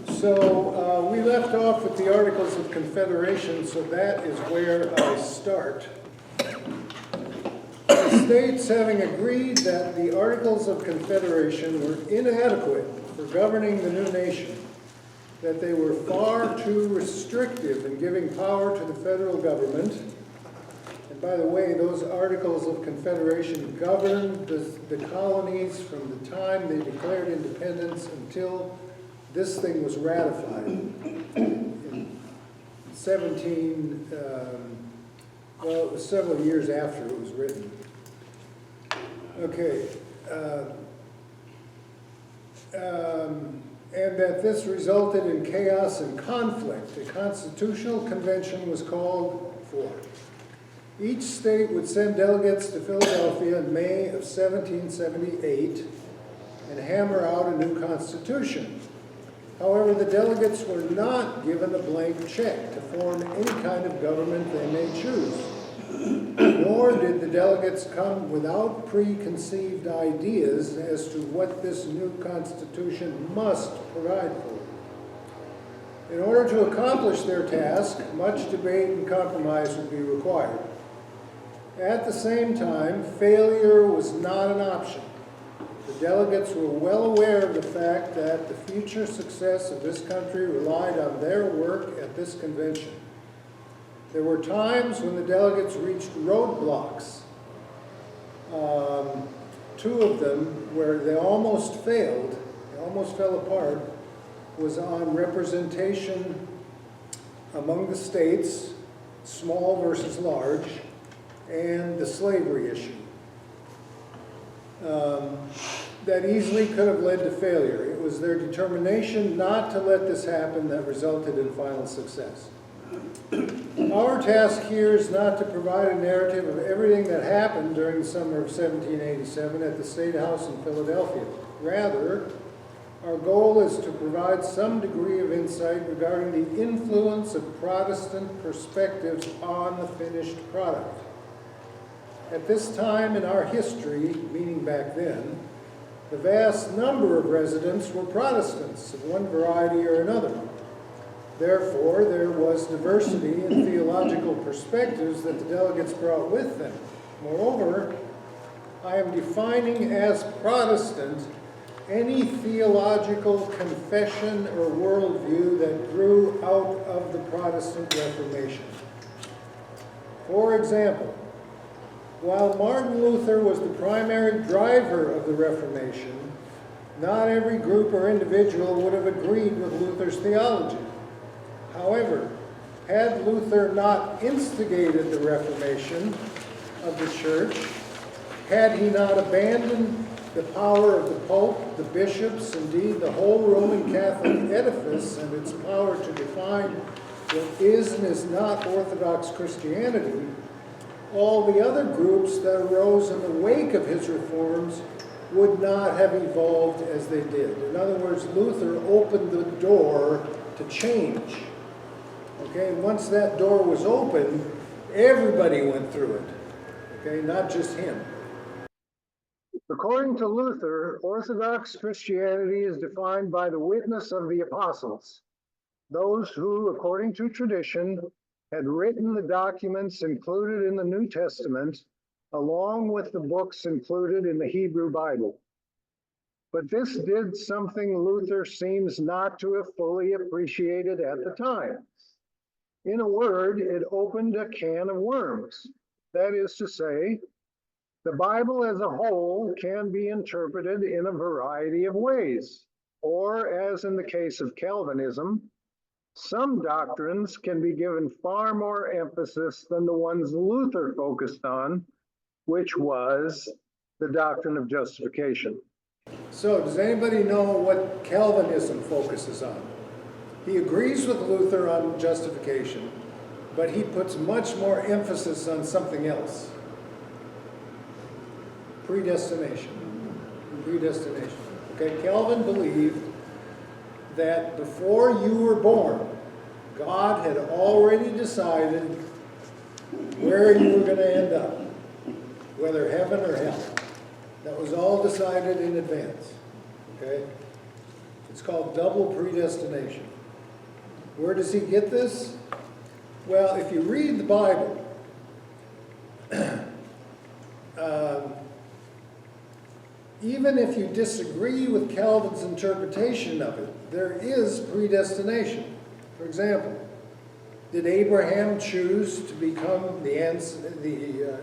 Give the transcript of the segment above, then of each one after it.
So we left off with the Articles of Confederation, so that is where I start. The states having agreed that the Articles of Confederation were inadequate for governing the new nation, that they were far too restrictive in giving power to the federal government. And by the way, those Articles of Confederation governed the colonies from the time they declared independence until this thing was ratified in 17, well, it was several years after it was written. Okay. And that this resulted in chaos and conflict. A constitutional convention was called for. Each state would send delegates to Philadelphia in May of 1778 and hammer out a new constitution. However, the delegates were not given a blank check to form any kind of government they may choose. Nor did the delegates come without preconceived ideas as to what this new constitution must provide for. In order to accomplish their task, much debate and compromise would be required. At the same time, failure was not an option. The delegates were well aware of the fact that the future success of this country relied on their work at this convention. There were times when the delegates reached roadblocks. Two of them, where they almost failed, they almost fell apart, was on representation among the states, small versus large, and the slavery issue. That easily could have led to failure. It was their determination not to let this happen that resulted in final success. Our task here is not to provide a narrative of everything that happened during the summer of 1787 at the State House in Philadelphia. Rather, our goal is to provide some degree of insight regarding the influence of Protestant perspectives on the finished product. At this time in our history, meaning back then, the vast number of residents were Protestants of one variety or another. Therefore, there was diversity in theological perspectives that the delegates brought with them. Moreover, I am defining as Protestant any theological confession or worldview that grew out of the Protestant Reformation. For example, while Martin Luther was the primary driver of the Reformation, not every group or individual would have agreed with Luther's theology. However, had Luther not instigated the Reformation of the Church, had he not abandoned the power of the Pope, the bishops, indeed the whole Roman Catholic edifice and its power to define what is and is not Orthodox Christianity, all the other groups that arose in the wake of his reforms would not have evolved as they did. In other words, Luther opened the door to change. Okay, once that door was open, everybody went through it. Okay, not just him. According to Luther, Orthodox Christianity is defined by the witness of the apostles, those who, according to tradition, had written the documents included in the New Testament, along with the books included in the Hebrew Bible. But this did something Luther seems not to have fully appreciated at the time. In a word, it opened a can of worms. That is to say, the Bible as a whole can be interpreted in a variety of ways, or as in the case of Calvinism, some doctrines can be given far more emphasis than the ones Luther focused on, which was the doctrine of justification. So, does anybody know what Calvinism focuses on? He agrees with Luther on justification, but he puts much more emphasis on something else. Predestination. Predestination. Okay, Calvin believed that before you were born, God had already decided where you were going to end up, whether heaven or hell. That was all decided in advance. Okay? It's called double predestination. Where does he get this? Well, if you read the Bible, even if you disagree with Calvin's interpretation of it, there is predestination. For example, did Abraham choose to become the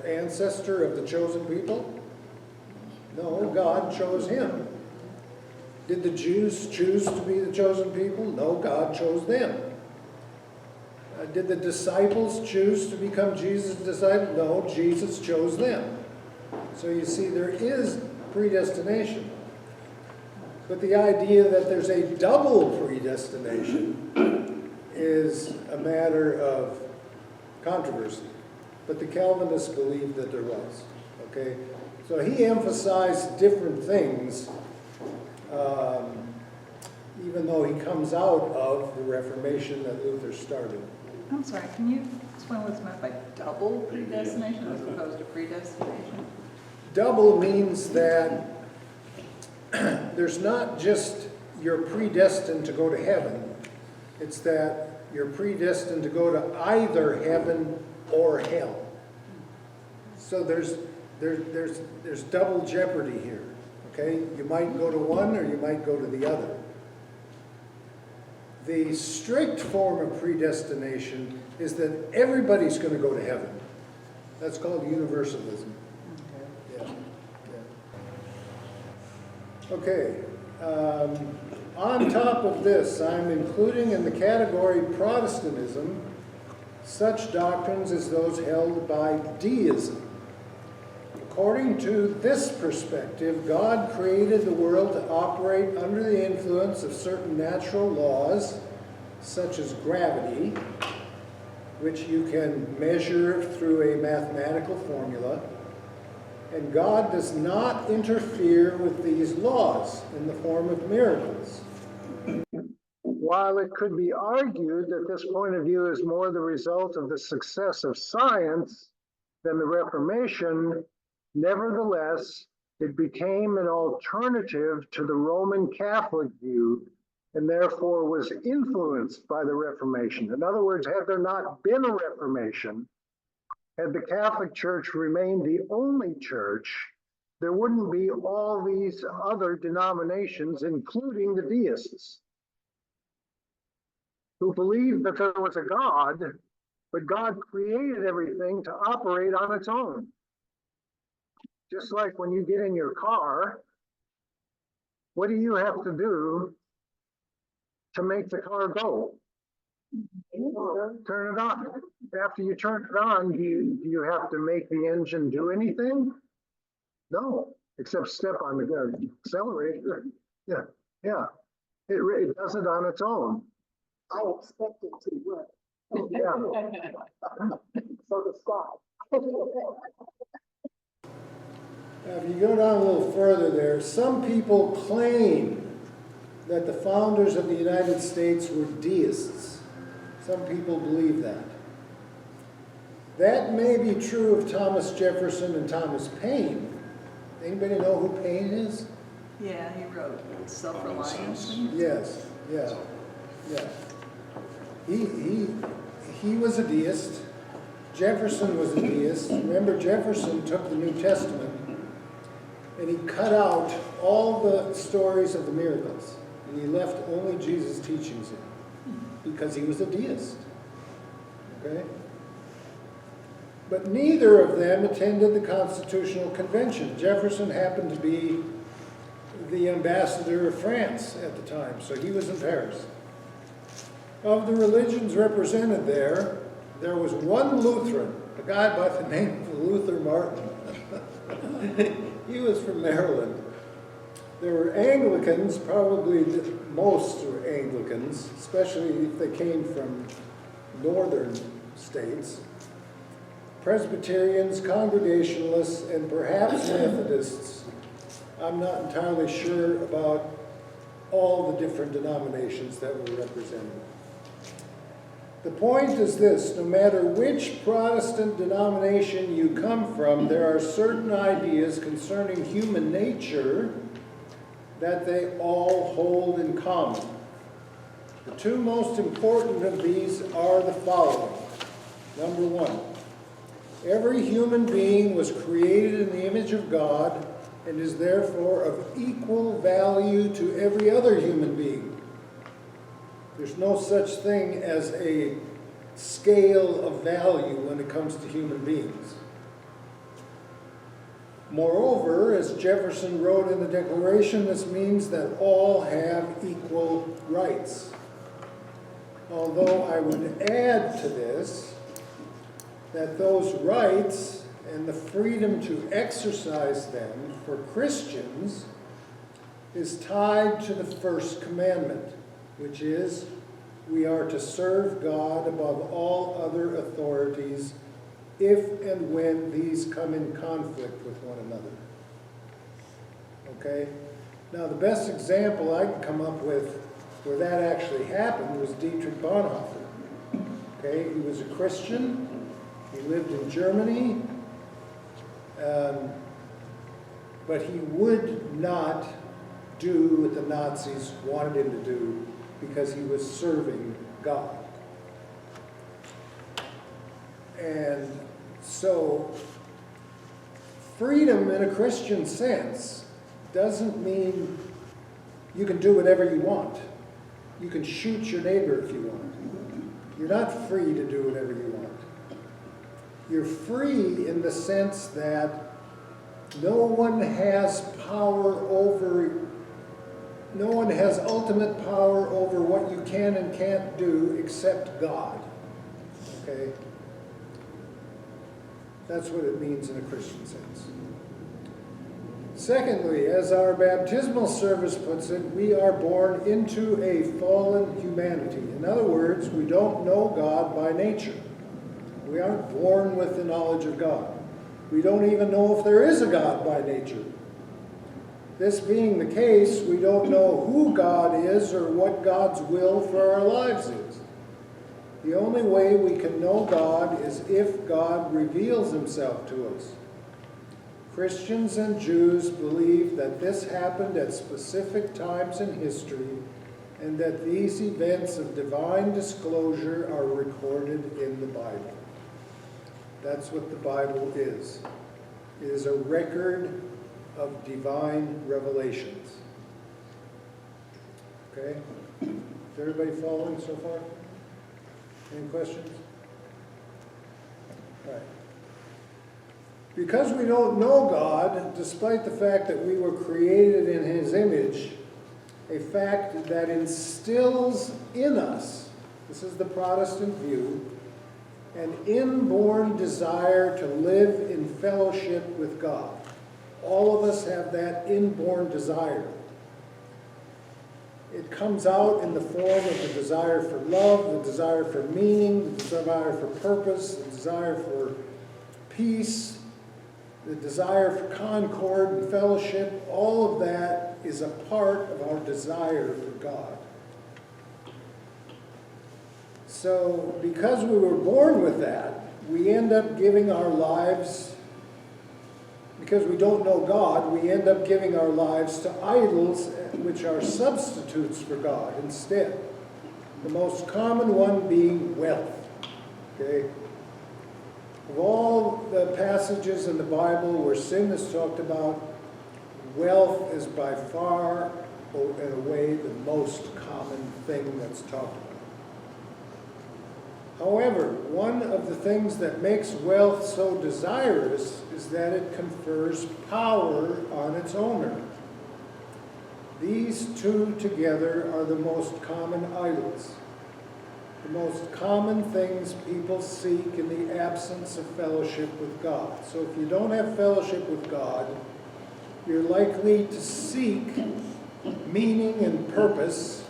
ancestor of the chosen people? No, God chose him. Did the Jews choose to be the chosen people? No, God chose them. Did the disciples choose to become Jesus' disciples? No, Jesus chose them. So you see, there is predestination. But the idea that there's a double predestination is a matter of controversy. But the Calvinists believed that there was. Okay? So he emphasized different things, even though he comes out of the Reformation that Luther started. I'm sorry, can you explain what's meant by double predestination as opposed to predestination? Double means that there's not just you're predestined to go to heaven, it's that you're predestined to go to either heaven or hell. So there's double jeopardy here, okay? You might go to one or you might go to the other. The strict form of predestination is that everybody's going to go to heaven. That's called universalism. Okay. On top of this, I'm including in the category Protestantism such doctrines as those held by deism. According to this perspective, God created the world to operate under the influence of certain natural laws, such as gravity, which you can measure through a mathematical formula, and God does not interfere with these laws in the form of miracles. While it could be argued that this point of view is more the result of the success of science than the Reformation, nevertheless, it became an alternative to the Roman Catholic view and therefore was influenced by the Reformation. In other words, had there not been a Reformation, had the Catholic Church remained the only church, there wouldn't be all these other denominations, including the deists, who believed that there was a God, but God created everything to operate on its own. Just like when you get in your car, what do you have to do to make the car go? Turn it on. After you turn it on, do you have to make the engine do anything? No, except step on the accelerator. Yeah. It does it on its own. I expect it to work. Yeah. So to stop. Now, if you go down a little further there, some people claim that the founders of the United States were deists. Some people believe that. That may be true of Thomas Jefferson and Thomas Paine. Anybody know who Paine is? Yeah, he wrote Self-Reliance. Yes, yeah. He was a deist. Jefferson was a deist. Remember, Jefferson took the New Testament and he cut out all the stories of the miracles. And he left only Jesus' teachings in, because he was a deist. Okay? But neither of them attended the Constitutional Convention. Jefferson happened to be the ambassador of France at the time, so he was in Paris. Of the religions represented there, there was one Lutheran, a guy by the name of Luther Martin. He was from Maryland. There were Anglicans, probably most were Anglicans, especially if they came from northern states. Presbyterians, Congregationalists, and perhaps Methodists. I'm not entirely sure about all the different denominations that were represented. The point is this: no matter which Protestant denomination you come from, there are certain ideas concerning human nature that they all hold in common. The two most important of these are the following. Number one, every human being was created in the image of God and is therefore of equal value to every other human being. There's no such thing as a scale of value when it comes to human beings. Moreover, as Jefferson wrote in the Declaration, this means that all have equal rights. Although I would add to this that those rights and the freedom to exercise them for Christians is tied to the first commandment, which is, we are to serve God above all other authorities if and when these come in conflict with one another. Okay? Now, the best example I can come up with where that actually happened was Dietrich Bonhoeffer. Okay? He was a Christian. He lived in Germany. But he would not do what the Nazis wanted him to do because he was serving God. And so, freedom in a Christian sense doesn't mean you can do whatever you want. You can shoot your neighbor if you want. You're not free to do whatever you want. You're free in the sense that no one has ultimate power over what you can and can't do except God. Okay? That's what it means in a Christian sense. Secondly, as our baptismal service puts it, we are born into a fallen humanity. In other words, we don't know God by nature. We aren't born with the knowledge of God. We don't even know if there is a God by nature. This being the case, we don't know who God is or what God's will for our lives is. The only way we can know God is if God reveals himself to us. Christians and Jews believe that this happened at specific times in history and that these events of divine disclosure are recorded in the Bible. That's what the Bible is. It is a record of divine revelations. Okay? Is everybody following so far? Any questions? All right. Because we don't know God, despite the fact that we were created in his image, a fact that instills in us, this is the Protestant view, an inborn desire to live in fellowship with God. All of us have that inborn desire. It comes out in the form of the desire for love, the desire for meaning, the desire for purpose, the desire for peace, the desire for concord and fellowship. All of that is a part of our desire for God. So, because we were born with that, we end up giving our lives, because we don't know God, we end up giving our lives to idols, which are substitutes for God instead. The most common one being wealth. Okay? Of all the passages in the Bible where sin is talked about, wealth is by far and away the most common thing that's talked about. However, one of the things that makes wealth so desirous is that it confers power on its owner. These two together are the most common idols, the most common things people seek in the absence of fellowship with God. So if you don't have fellowship with God, you're likely to seek meaning and purpose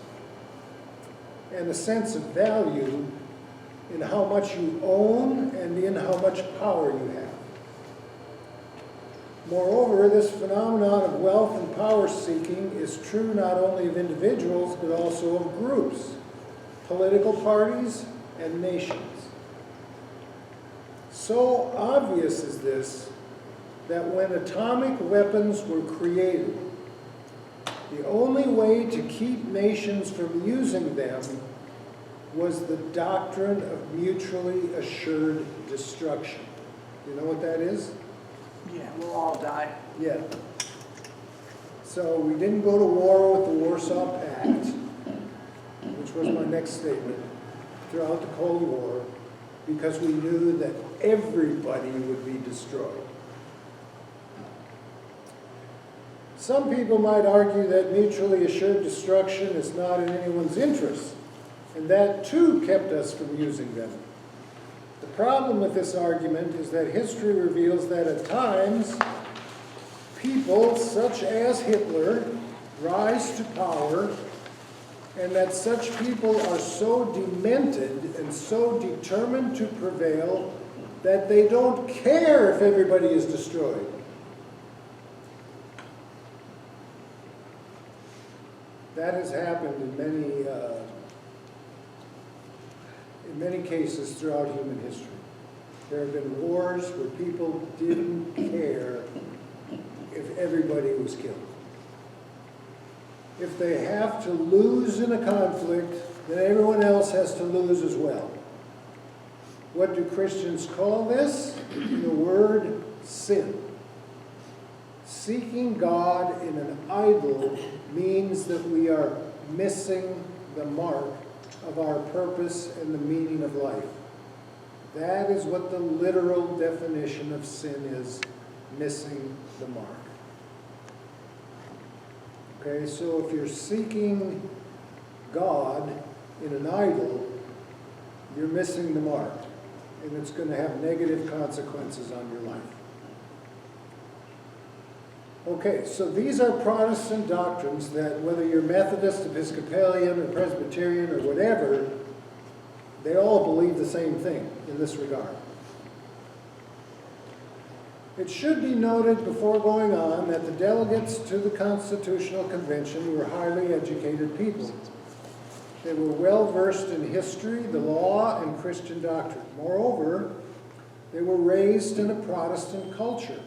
and a sense of value in how much you own and in how much power you have. Moreover, this phenomenon of wealth and power seeking is true not only of individuals, but also of groups, political parties, and nations. So obvious is this that when atomic weapons were created, The only way to keep nations from using them was the doctrine of mutually assured destruction. You know what that is? Yeah, we'll all die. Yeah. So we didn't go to war with the Warsaw Pact, which was my next statement, throughout the Cold War, because we knew that everybody would be destroyed. Some people might argue that mutually assured destruction is not in anyone's interest, and that too kept us from using them. The problem with this argument is that history reveals that at times, people such as Hitler rise to power, and that such people are so demented and so determined to prevail that they don't care if everybody is destroyed. That has happened in many cases throughout human history. There have been wars where people didn't care if everybody was killed. If they have to lose in a conflict, then everyone else has to lose as well. What do Christians call this? The word sin. Seeking God in an idol means that we are missing the mark of our purpose and the meaning of life. That is what the literal definition of sin is, missing the mark. Okay, so if you're seeking God in an idol, you're missing the mark, and it's going to have negative consequences on your life. Okay, so these are Protestant doctrines that whether you're Methodist, Episcopalian, or Presbyterian, or whatever, they all believe the same thing in this regard. It should be noted before going on that the delegates to the Constitutional Convention were highly educated people. They were well versed in history, the law, and Christian doctrine. Moreover, they were raised in a Protestant culture.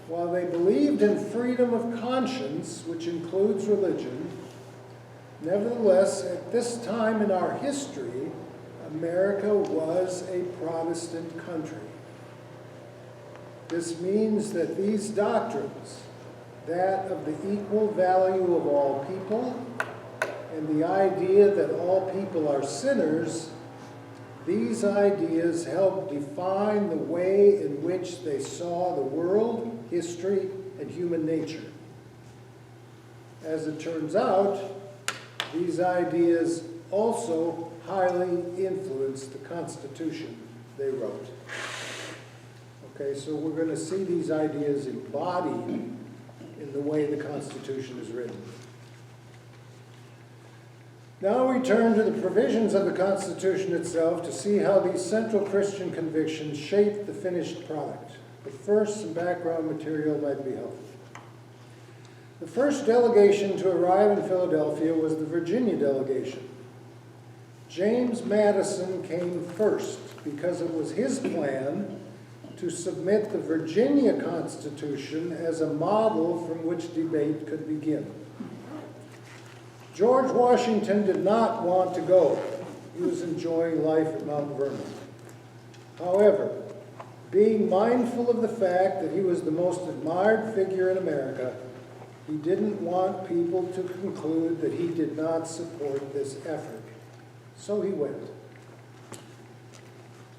While they believed in freedom of conscience, which includes religion, nevertheless, at this time in our history, America was a Protestant country. This means that these doctrines, that of the equal value of all people, and the idea that all people are sinners, these ideas help define the way in which they saw the world, history, and human nature. As it turns out, these ideas also highly influenced the Constitution they wrote. Okay, so we're going to see these ideas embodied in the way the Constitution is written. Now we turn to the provisions of the Constitution itself to see how these central Christian convictions shape the finished product. But first, some background material might be helpful. The first delegation to arrive in Philadelphia was the Virginia delegation. James Madison came first because it was his plan to submit the Virginia Constitution as a model from which debate could begin. George Washington did not want to go. He was enjoying life at Mount Vernon. However, being mindful of the fact that he was the most admired figure in America, he didn't want people to conclude that he did not support this effort. So he went.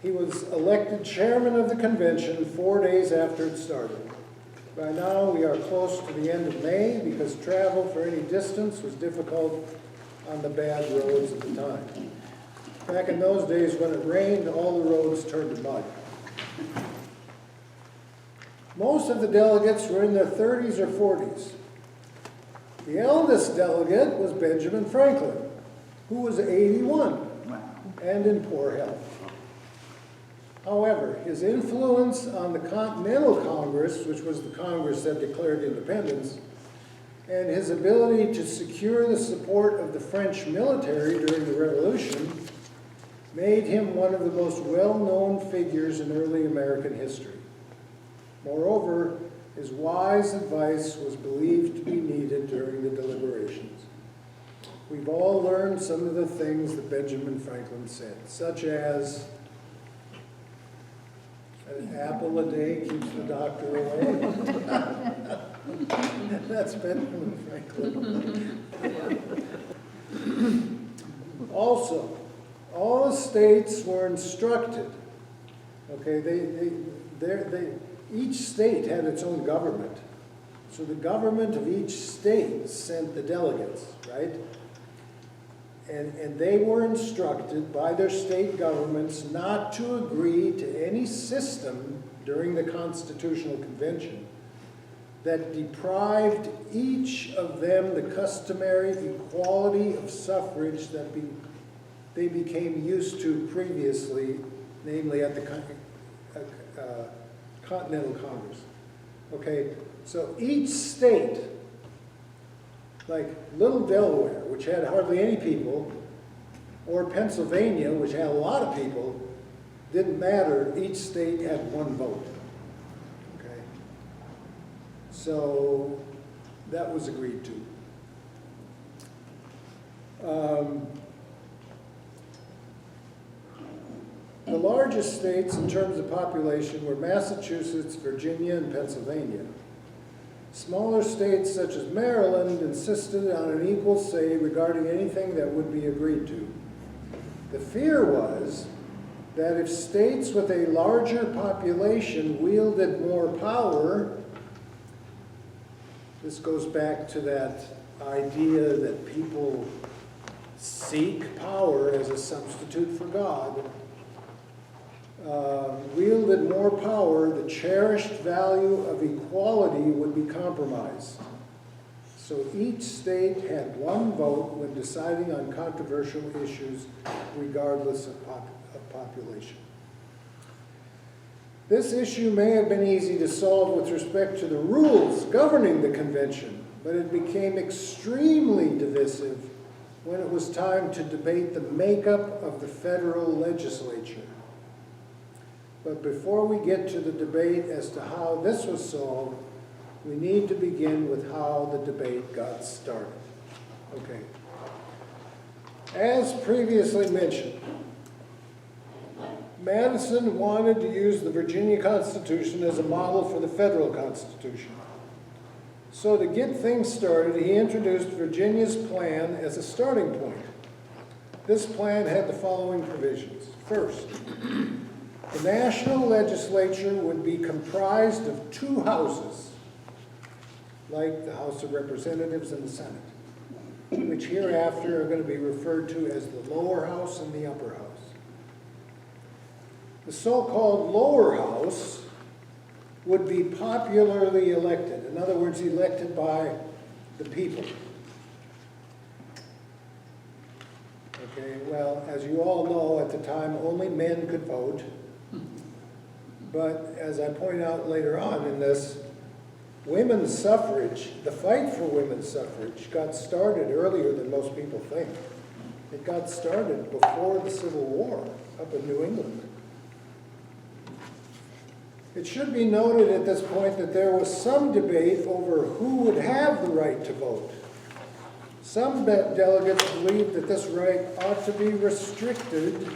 He was elected chairman of the convention 4 days after it started. By now, we are close to the end of May because travel for any distance was difficult on the bad roads at the time. Back in those days, when it rained, all the roads turned to mud. Most of the delegates were in their 30s or 40s. The eldest delegate was Benjamin Franklin, who was 81 and in poor health. However, his influence on the Continental Congress, which was the Congress that declared independence, and his ability to secure the support of the French military during the Revolution made him one of the most well-known figures in early American history. Moreover, his wise advice was believed to be needed during the we've all learned some of the things that Benjamin Franklin said, such as an apple a day keeps the doctor away. That's Benjamin Franklin. Also, all the states were instructed. Okay, each state had its own government. So the government of each state sent the delegates, right? And they were instructed by their state governments not to agree to any system during the Constitutional Convention that deprived each of them the customary equality of suffrage that they became used to previously, namely at the Continental Congress. Okay, so each state, like little Delaware, which had hardly any people, or Pennsylvania, which had a lot of people, didn't matter. Each state had one vote. Okay, so that was agreed to. The largest states in terms of population were Massachusetts, Virginia, and Pennsylvania. Smaller states such as Maryland insisted on an equal say regarding anything that would be agreed to. The fear was that if states with a larger population wielded more power, this goes back to that idea that people seek power as a substitute for God, wielded more power, the cherished value of equality would be compromised. So each state had one vote when deciding on controversial issues, regardless of population. This issue may have been easy to solve with respect to the rules governing the convention, but it became extremely divisive when it was time to debate the makeup of the federal legislature. But before we get to the debate as to how this was solved, we need to begin with how the debate got started. Okay. As previously mentioned, Madison wanted to use the Virginia Constitution as a model for the federal Constitution. So to get things started, he introduced Virginia's plan as a starting point. This plan had the following provisions. First, the national legislature would be comprised of two houses, like the House of Representatives and the Senate, which hereafter are going to be referred to as the lower house and the upper house. The so-called lower house would be popularly elected, in other words, elected by the people. Okay, well, as you all know, at the time, only men could vote. But as I point out later on in this, women's suffrage, the fight for women's suffrage got started earlier than most people think. It got started before the Civil War up in New England. It should be noted at this point that there was some debate over who would have the right to vote. Some delegates believed that this right ought to be restricted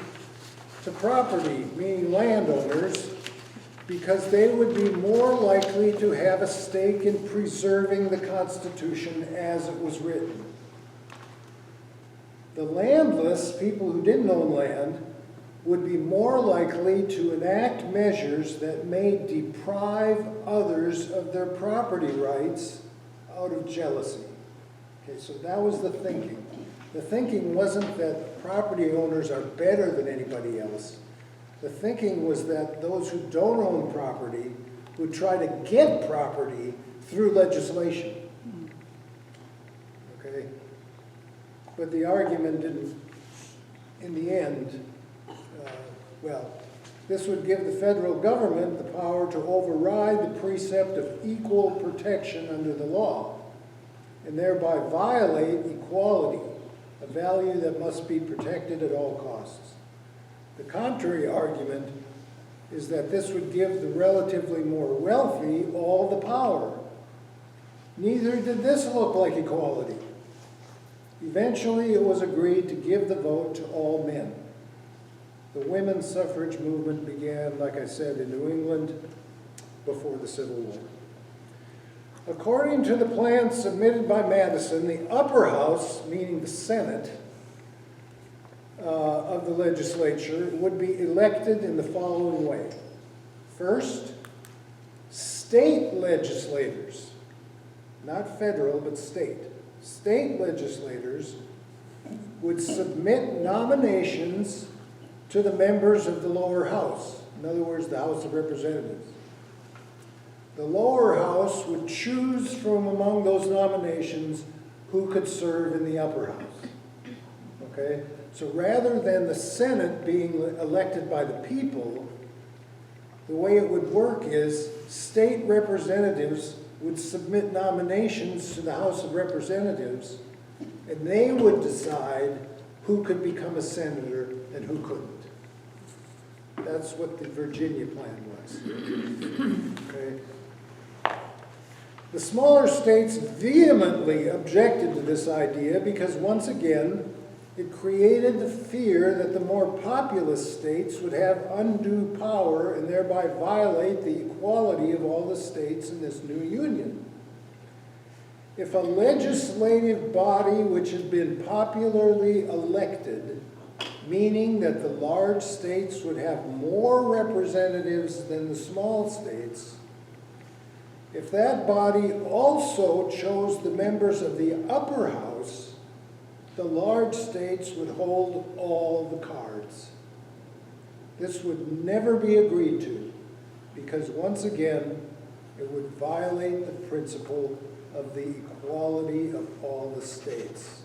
to property, meaning landowners, because they would be more likely to have a stake in preserving the Constitution as it was written. The landless, people who didn't own land, would be more likely to enact measures that may deprive others of their property rights out of jealousy. Okay, so that was the thinking. The thinking wasn't that property owners are better than anybody else. The thinking was that those who don't own property would try to get property through legislation. Okay? But the argument didn't, in the end, this would give the federal government the power to override the precept of equal protection under the law, and thereby violate equality, a value that must be protected at all costs. The contrary argument is that this would give the relatively more wealthy all the power. Neither did this look like equality. Eventually, it was agreed to give the vote to all men. The women's suffrage movement began, like I said, in New England before the Civil War. According to the plan submitted by Madison, the upper house, meaning the Senate, of the legislature would be elected in the following way. First, state legislators, not federal, but state. State legislators would submit nominations to the members of the lower house, in other words, the House of Representatives. The lower house would choose from among those nominations who could serve in the upper house. Okay? So rather than the Senate being elected by the people, the way it would work is state representatives would submit nominations to the House of Representatives, and they would decide who could become a senator and who couldn't. That's what the Virginia plan was. Okay. The smaller states vehemently objected to this idea because, once again, it created the fear that the more populous states would have undue power and thereby violate the equality of all the states in this new union. If a legislative body which had been popularly elected, meaning that the large states would have more representatives than the small states, if that body also chose the members of the upper house, the large states would hold all the cards. This would never be agreed to because, once again, it would violate the principle of the equality of all the states.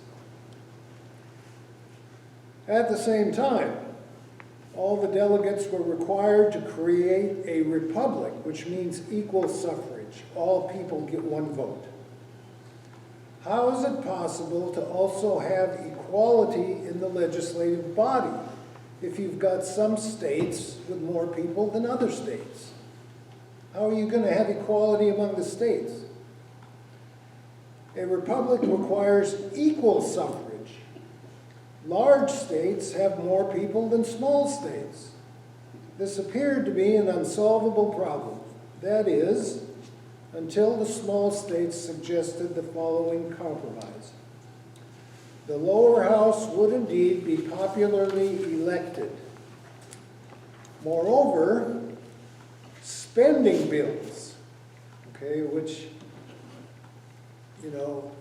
At the same time, all the delegates were required to create a republic, which means equal suffrage. All people get one vote. How is it possible to also have equality in the legislative body if you've got some states with more people than other states? How are you going to have equality among the states? A republic requires equal suffrage. Large states have more people than small states. This appeared to be an unsolvable problem. That is, until the small states suggested the following compromise. The lower house would indeed be popularly elected. Moreover, spending bills, okay, which, you know,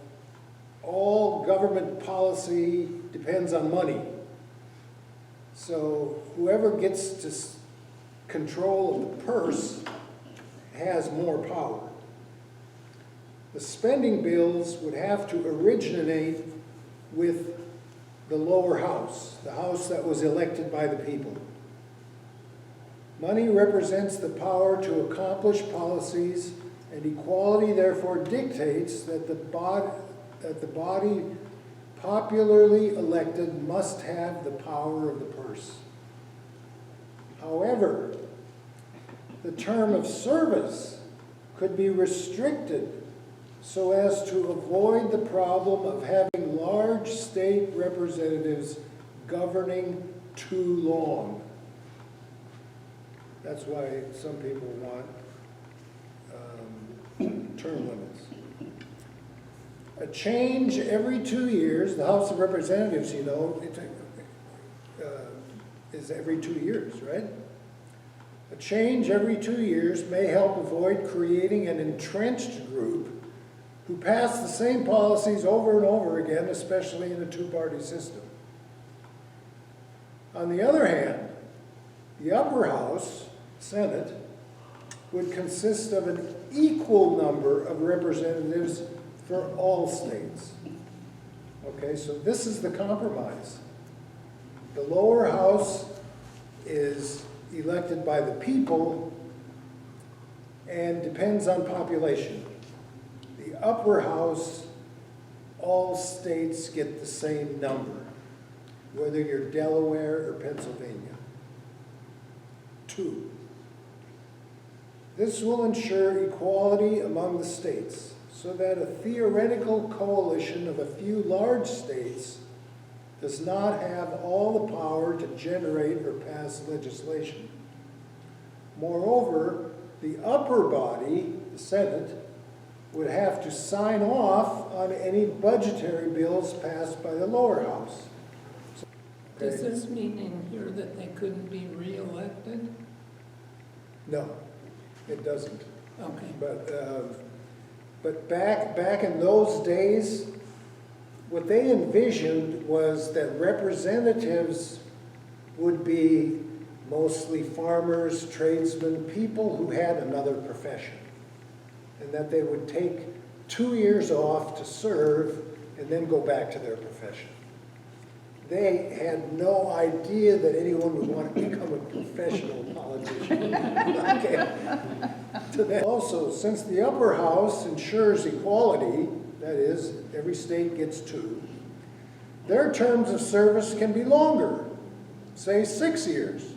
all government policy depends on money. So whoever gets to control of the purse has more power. The spending bills would have to originate with the lower house, the house that was elected by the people. Money represents the power to accomplish policies, and equality therefore dictates that the body popularly elected must have the power of the purse. However, the term of service could be restricted so as to avoid the problem of having large state representatives governing too long. That's why some people want term limits. A change every 2 years, the House of Representatives, you know, is every 2 years, right? A change every 2 years may help avoid creating an entrenched group who pass the same policies over and over again, especially in a two-party system. On the other hand, the upper house, Senate, would consist of an equal number of representatives for all states. Okay, so this is the compromise. The lower house is elected by the people and depends on population. The upper house, all states get the same number, whether you're Delaware or Pennsylvania. 2. This will ensure equality among the states. so that a theoretical coalition of a few large states does not have all the power to generate or pass legislation. Moreover, the upper body, the Senate, would have to sign off on any budgetary bills passed by the lower house. Does this mean in here that they couldn't be re-elected? No, it doesn't. Okay. But back in those days, what they envisioned was that representatives would be mostly farmers, tradesmen, people who had another profession, and that they would take 2 years off to serve and then go back to their profession. They had no idea that anyone would want to become a professional politician. Okay. Also, since the upper house ensures equality, that is, every state gets 2, their terms of service can be longer, say 6 years.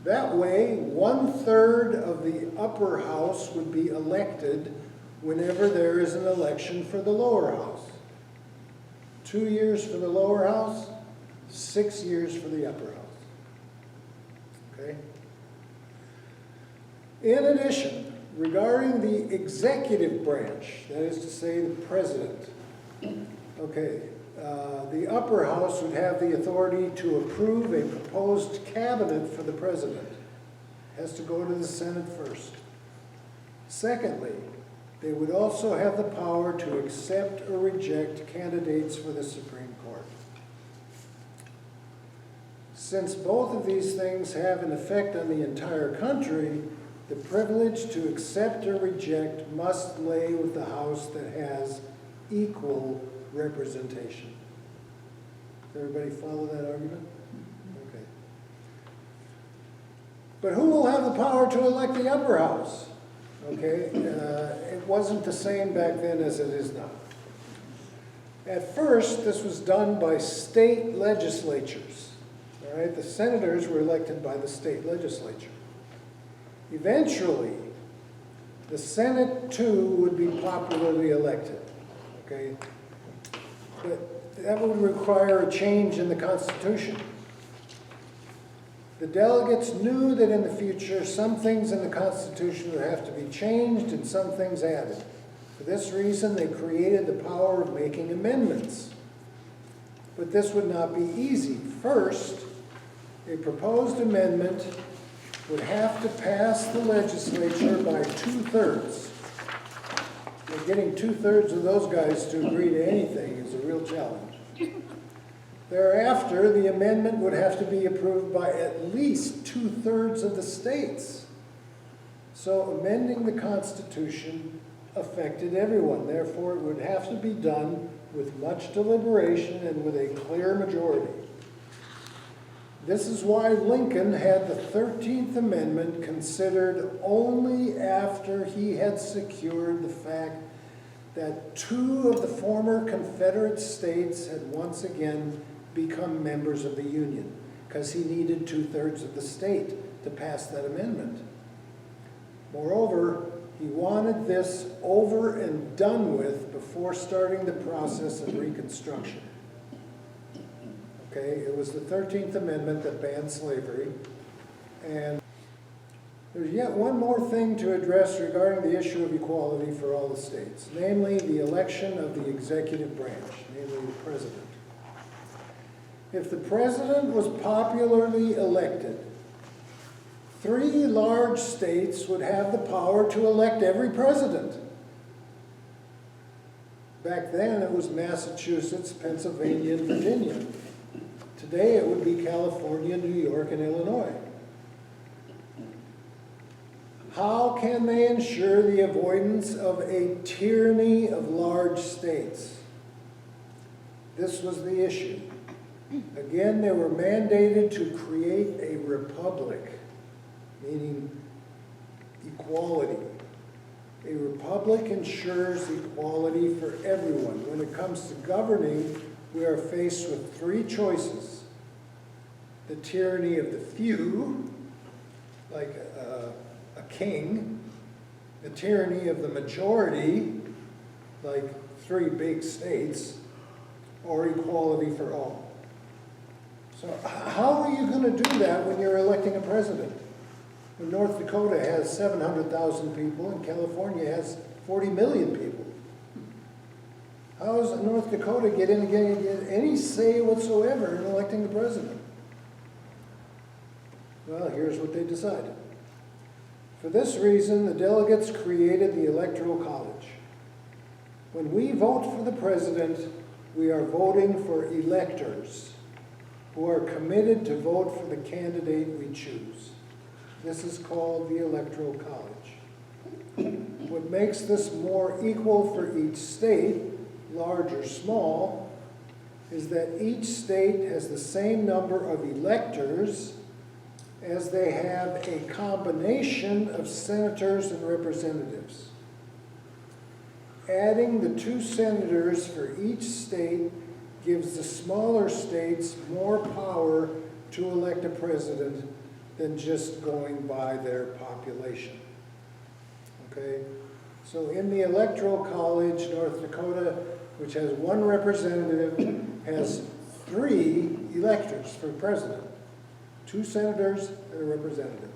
That way, 1/3 of the upper house would be elected whenever there is an election for the lower house. 2 years for the lower house, 6 years for the upper house. Okay? In addition, regarding the executive branch, that is to say the president, okay, the upper house would have the authority to approve a proposed cabinet for the president. It has to go to the Senate first. Secondly, they would also have the power to accept or reject candidates for the Supreme Court. Since both of these things have an effect on the entire country, the privilege to accept or reject must lay with the house that has equal representation. Does everybody follow that argument? Okay. But who will have the power to elect the upper house? Okay, it wasn't the same back then as it is now. At first, this was done by state legislatures. All right, the senators were elected by the state legislature. Eventually, the Senate too would be popularly elected. Okay, but that would require a change in the Constitution. The delegates knew that in the future some things in the Constitution would have to be changed and some things added. For this reason, they created the power of making amendments. But this would not be easy. First, a proposed amendment would have to pass the legislature by 2/3. And getting 2/3 of those guys to agree to anything is a real challenge. Thereafter, the amendment would have to be approved by at least 2/3 of the states. So amending the Constitution affected everyone. Therefore, it would have to be done with much deliberation and with a clear majority. This is why Lincoln had the 13th Amendment considered only after he had secured the fact that 2 of the former Confederate states had once again become members of the Union, because he needed 2/3 of the state to pass that amendment. Moreover, he wanted this over and done with before starting the process of Reconstruction. Okay, it was the 13th Amendment that banned slavery. And there's yet one more thing to address regarding the issue of equality for all the states, namely the election of the executive branch, namely the president. If the president was popularly elected, 3 large states would have the power to elect every president. Back then, it was Massachusetts, Pennsylvania, and Virginia. Today, it would be California, New York, and Illinois. How can they ensure the avoidance of a tyranny of large states? This was the issue. Again, they were mandated to create a republic, meaning equality. A republic ensures equality for everyone. When it comes to governing, we are faced with 3 choices. The tyranny of the few, like a king, the tyranny of the majority, like 3 big states, or equality for all. So how are you going to do that when you're electing a president? When North Dakota has 700,000 people and California has 40 million people. How does North Dakota get any say whatsoever in electing the president? Well, here's what they decided. For this reason, the delegates created the Electoral College. When we vote for the president, we are voting for electors who are committed to vote for the candidate we choose. This is called the Electoral College. What makes this more equal for each state, large or small, is that each state has the same number of electors as they have a combination of senators and representatives. Adding the 2 senators for each state gives the smaller states more power to elect a president than just going by their population. Okay? So in the Electoral College, North Dakota, which has 1 representative, has 3 electors for president. 2 senators and a representative.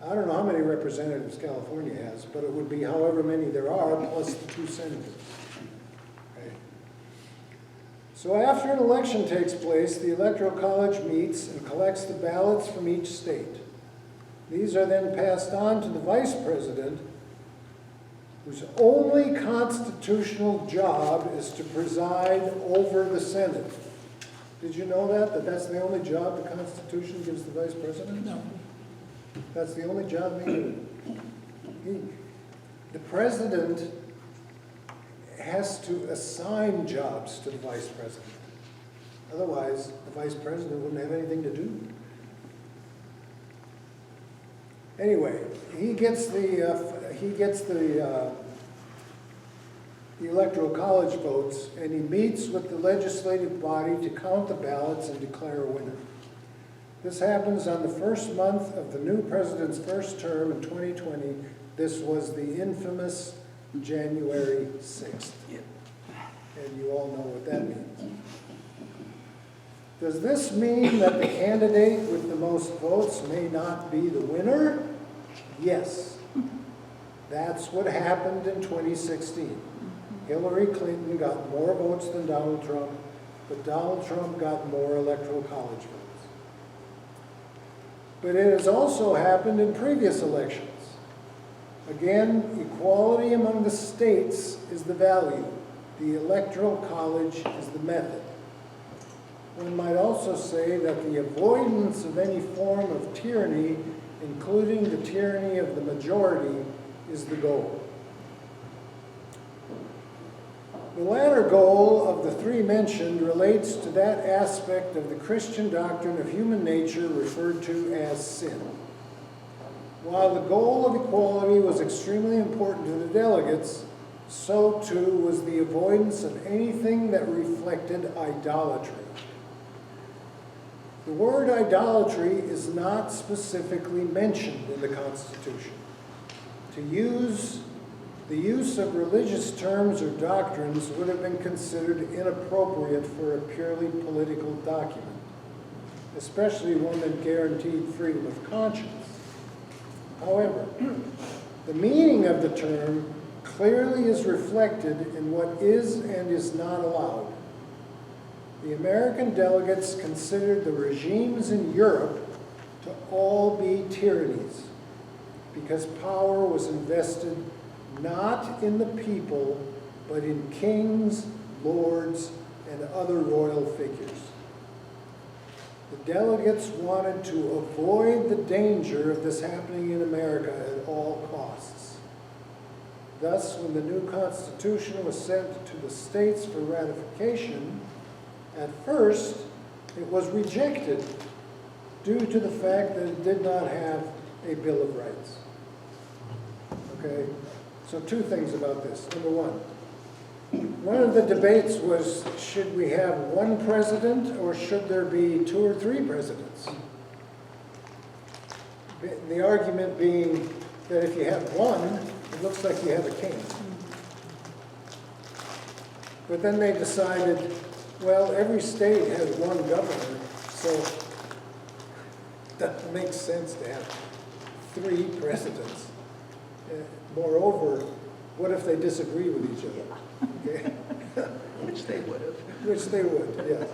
I don't know how many representatives California has, but it would be however many there are, plus the 2 senators. Okay. So after an election takes place, the Electoral College meets and collects the ballots from each state. These are then passed on to the vice president, whose only constitutional job is to preside over the Senate. Did you know that that's the only job the Constitution gives the vice president? No. That's the only job they give. The president has to assign jobs to the vice president. Otherwise, the vice president wouldn't have anything to do. Anyway, he gets the Electoral College votes, and he meets with the legislative body to count the ballots and declare a winner. This happens on the first month of the new president's first term in 2020. This was the infamous January 6th. And you all know what that means. Does this mean that the candidate with the most votes may not be the winner? Yes. That's what happened in 2016. Hillary Clinton got more votes than Donald Trump, but Donald Trump got more Electoral College votes. But it has also happened in previous elections. Again, equality among the states is the value. The Electoral College is the method. One might also say that the avoidance of any form of tyranny, including the tyranny of the majority, is the goal. The latter goal of the 3 mentioned relates to that aspect of the Christian doctrine of human nature referred to as sin. While the goal of equality was extremely important to the delegates, so too was the avoidance of anything that reflected idolatry. The word idolatry is not specifically mentioned in the Constitution. The use of religious terms or doctrines would have been considered inappropriate for a purely political document, especially one that guaranteed freedom of conscience. However, the meaning of the term clearly is reflected in what is and is not allowed. The American delegates considered the regimes in Europe to all be tyrannies because power was invested not in the people, but in kings, lords, and other royal figures. The delegates wanted to avoid the danger of this happening in America at all costs. Thus, when the new Constitution was sent to the states for ratification, at first it was rejected due to the fact that it did not have a Bill of Rights. Okay? So 2 things about this. Number 1 of the debates was, should we have 1 president or should there be 2 or 3 presidents? The argument being that if you have 1, it looks like you have a king. But then they decided, well, every state has one governor, so that makes sense to have 3 presidents. Moreover, what if they disagree with each other? Okay. Which they would have. Which they would, yes.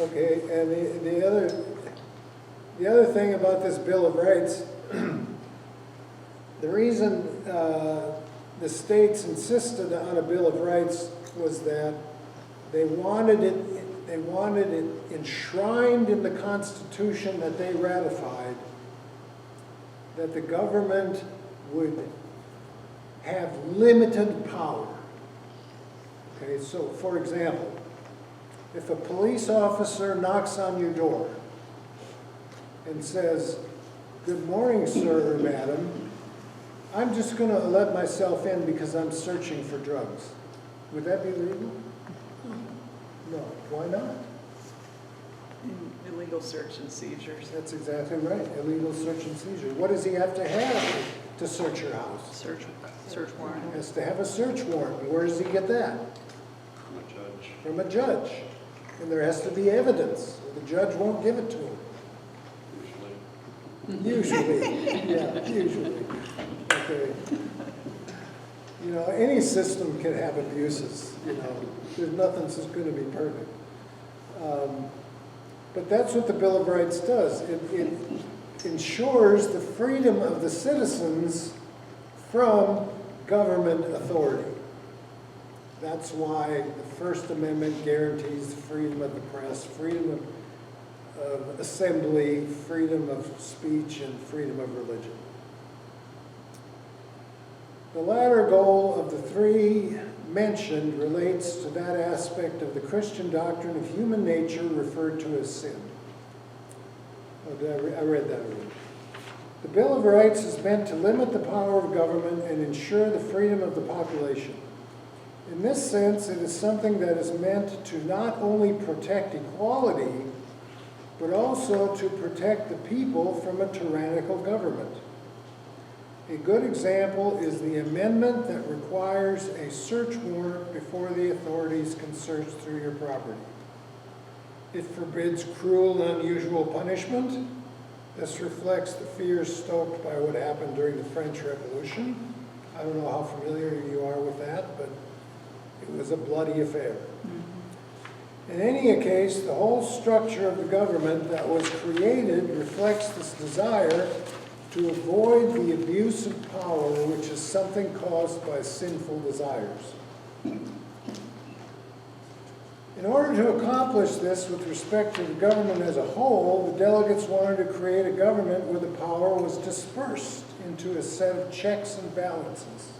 Okay, and the other thing about this Bill of Rights, the reason the states insisted on a Bill of Rights was that they wanted it enshrined in the Constitution that they ratified, that the government would have limited power. Okay, so for example, if a police officer knocks on your door and says, "Good morning, sir or madam, I'm just going to let myself in because I'm searching for drugs," would that be legal? No. Why not? Illegal search and seizures. That's exactly right. Illegal search and seizure. What does he have to search your house? Search warrant. He has to have a search warrant. Where does he get that? From a judge. From a judge. And there has to be evidence. The judge won't give it to him. Usually. Yeah, usually. Okay. You know, any system can have abuses, you know. There's nothing that's going to be perfect. But that's what the Bill of Rights does. It ensures the freedom of the citizens from government authority. That's why the First Amendment guarantees freedom of the press, freedom of assembly, freedom of speech, and freedom of religion. The latter goal of the 3 mentioned relates to that aspect of the Christian doctrine of human nature referred to as sin. I read that already. The Bill of Rights is meant to limit the power of government and ensure the freedom of the population. In this sense, it is something that is meant to not only protect equality, but also to protect the people from a tyrannical government. A good example is the amendment that requires a search warrant before the authorities can search through your property. It forbids cruel and unusual punishment. This reflects the fears stoked by what happened during the French Revolution. I don't know how familiar you are with that, but it was a bloody affair. In any case, the whole structure of the government that was created reflects this desire to avoid the abuse of power, which is something caused by sinful desires. In order to accomplish this with respect to the government as a whole, the delegates wanted to create a government where the power was dispersed into a set of checks and balances.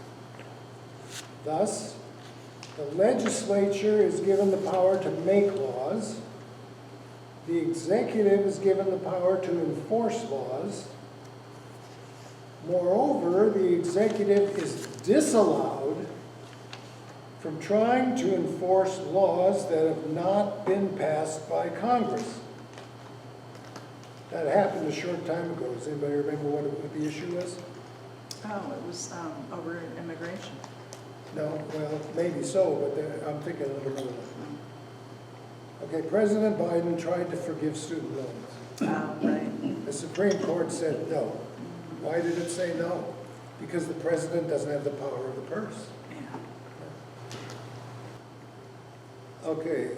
Thus, the legislature is given the power to make laws, the executive is given the power to enforce laws. Moreover, the executive is disallowed from trying to enforce laws that have not been passed by Congress. That happened a short time ago. Does anybody remember what the issue was? Oh, it was over immigration. No? Well, maybe so, but I'm thinking of another one. Okay, President Biden tried to forgive student loans. Right. The Supreme Court said no. Why did it say no? Because the president doesn't have the power of the purse. Okay.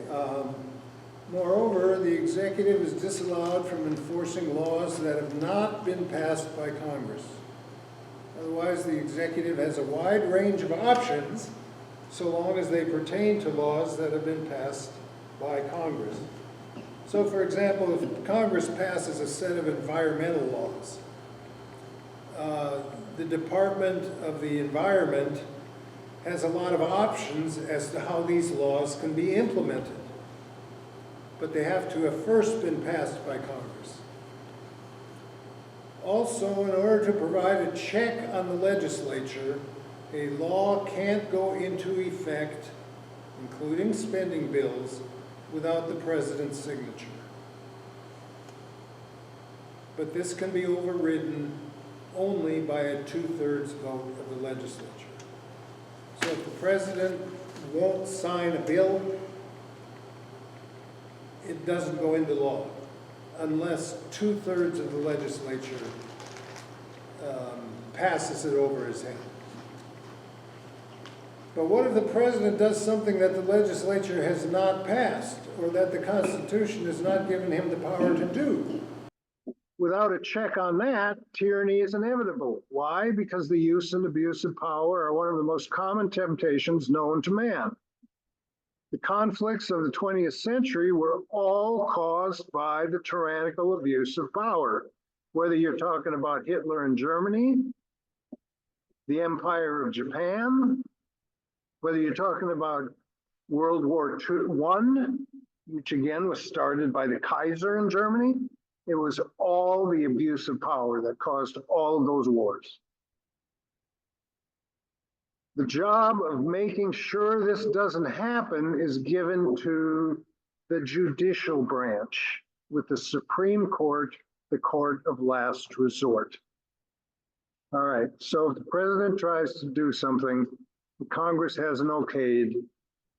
Moreover, the executive is disallowed from enforcing laws that have not been passed by Congress. Otherwise, the executive has a wide range of options so long as they pertain to laws that have been passed by Congress. So, for example, if Congress passes a set of environmental laws, the Department of the Environment has a lot of options as to how these laws can be implemented. But they have to have first been passed by Congress. Also, in order to provide a check on the legislature, a law can't go into effect, including spending bills, without the president's signature. But this can be overridden only by a 2/3 vote of the legislature. So if the president won't sign a bill, it doesn't go into law unless 2/3 of the legislature passes it over his head. But what if the president does something that the legislature has not passed, or that the Constitution has not given him the power to do? Without a check on that, tyranny is inevitable. Why? Because the use and abuse of power are one of the most common temptations known to man. The conflicts of the 20th century were all caused by the tyrannical abuse of power. Whether you're talking about Hitler in Germany, the Empire of Japan, whether you're talking about World War I, which again was started by the Kaiser in Germany, it was all the abuse of power that caused all of those wars. The job of making sure this doesn't happen is given to the judicial branch, with the Supreme Court, the court of last resort. All right, so if the president tries to do something the Congress hasn't okayed,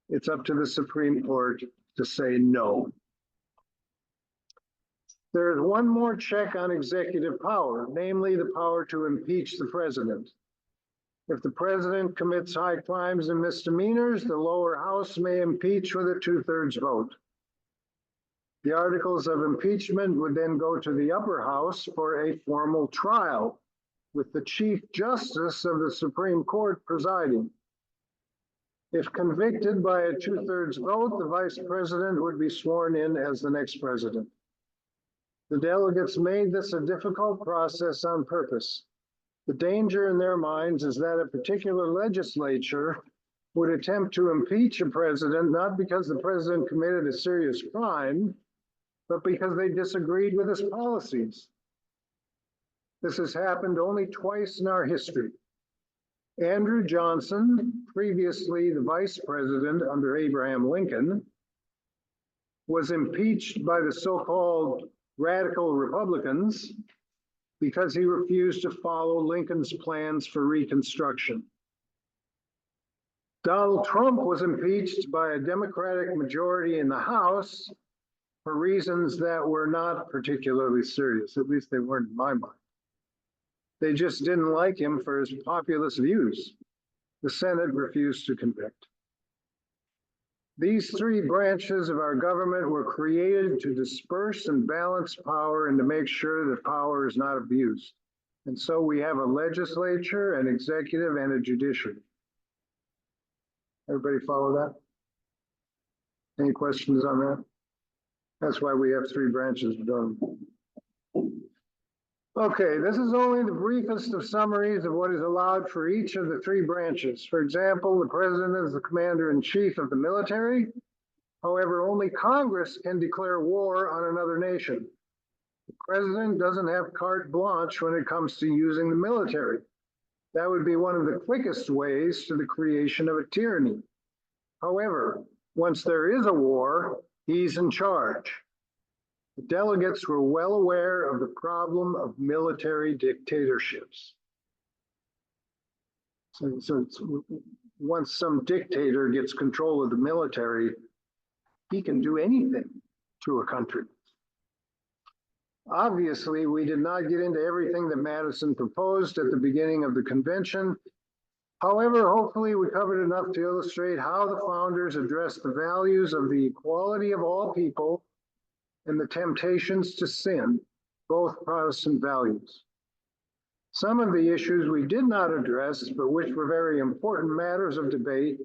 it's up to the Supreme Court to say no. There is one more check on executive power, namely the power to impeach the president. If the president commits high crimes and misdemeanors, the lower house may impeach with a 2/3 vote. The articles of impeachment would then go to the upper house for a formal trial, with the Chief Justice of the Supreme Court presiding. If convicted by a 2/3 vote, the vice president would be sworn in as the next president. The delegates made this a difficult process on purpose. The danger in their minds is that a particular legislature would attempt to impeach a president not because the president committed a serious crime, but because they disagreed with his policies. This has happened only twice in our history. Andrew Johnson, previously the vice president under Abraham Lincoln, was impeached by the so-called radical Republicans because he refused to follow Lincoln's plans for Reconstruction. Donald Trump was impeached by a Democratic majority in the House for reasons that were not particularly serious, at least they weren't in my mind. They just didn't like him for his populist views. The Senate refused to convict. These three branches of our government were created to disperse and balance power and to make sure that power is not abused. And so we have a legislature, an executive, and a judiciary. Everybody follow that? Any questions on that? That's why we have three branches of government. Okay, this is only the briefest of summaries of what is allowed for each of the three branches. For example, the president is the commander-in-chief of the military. However, only Congress can declare war on another nation. The president doesn't have carte blanche when it comes to using the military. That would be one of the quickest ways to the creation of a tyranny. However, once there is a war, he's in charge. The delegates were well aware of the problem of military dictatorships. So once some dictator gets control of the military, he can do anything to a country. Obviously, we did not get into everything that Madison proposed at the beginning of the convention. However, hopefully we covered enough to illustrate how the founders addressed the values of the equality of all people and the temptations to sin, both Protestant values. Some of the issues we did not address, but which were very important matters of debate,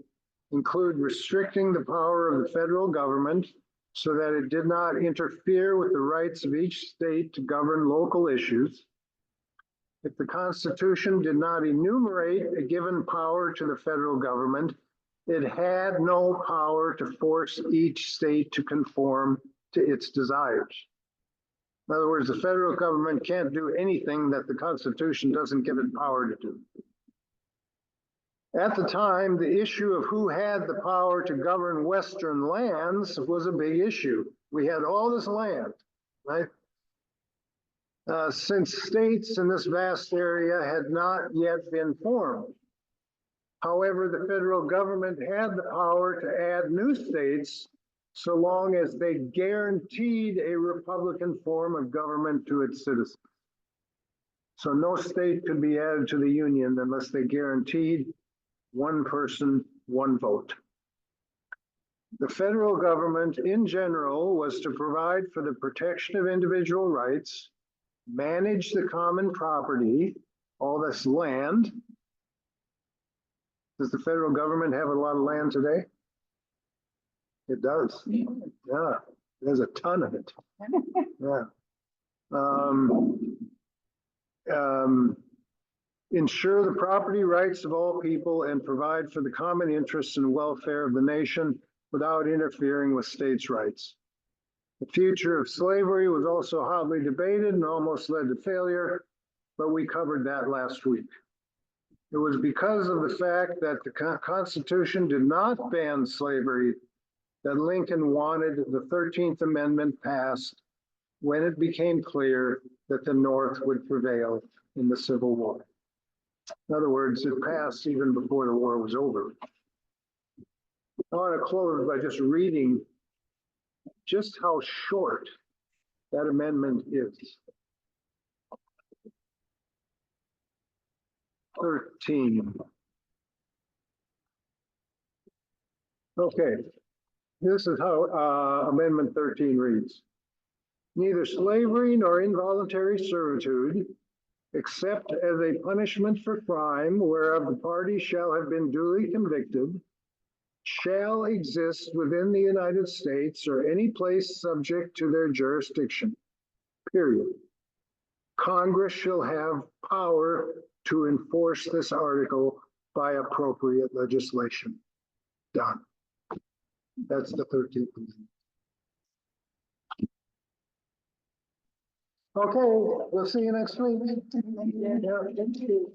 include restricting the power of the federal government so that it did not interfere with the rights of each state to govern local issues. If the Constitution did not enumerate a given power to the federal government, it had no power to force each state to conform to its desires. In other words, the federal government can't do anything that the Constitution doesn't give it power to do. At the time, the issue of who had the power to govern Western lands was a big issue. We had all this land, right? Since states in this vast area had not yet been formed. However, the federal government had the power to add new states so long as they guaranteed a Republican form of government to its citizens. So no state could be added to the Union unless they guaranteed one person, one vote. The federal government in general was to provide for the protection of individual rights, manage the common property, all this land. Does the federal government have a lot of land today? It does. Yeah, there's a ton of it. Yeah. Ensure the property rights of all people and provide for the common interests and welfare of the nation without interfering with states' rights. The future of slavery was also hotly debated and almost led to failure, but we covered that last week. It was because of the fact that the Constitution did not ban slavery that Lincoln wanted the 13th Amendment passed when it became clear that the North would prevail in the Civil War. In other words, it passed even before the war was over. I want to close by just reading just how short that amendment is. 13. Okay, this is how Amendment 13 reads. Neither slavery nor involuntary servitude, except as a punishment for crime whereof the party shall have been duly convicted, shall exist within the United States or any place subject to their jurisdiction, period. Congress shall have power to enforce this article by appropriate legislation. Done. That's the 13th Amendment. Okay, we'll see you next week. Yeah, thank you.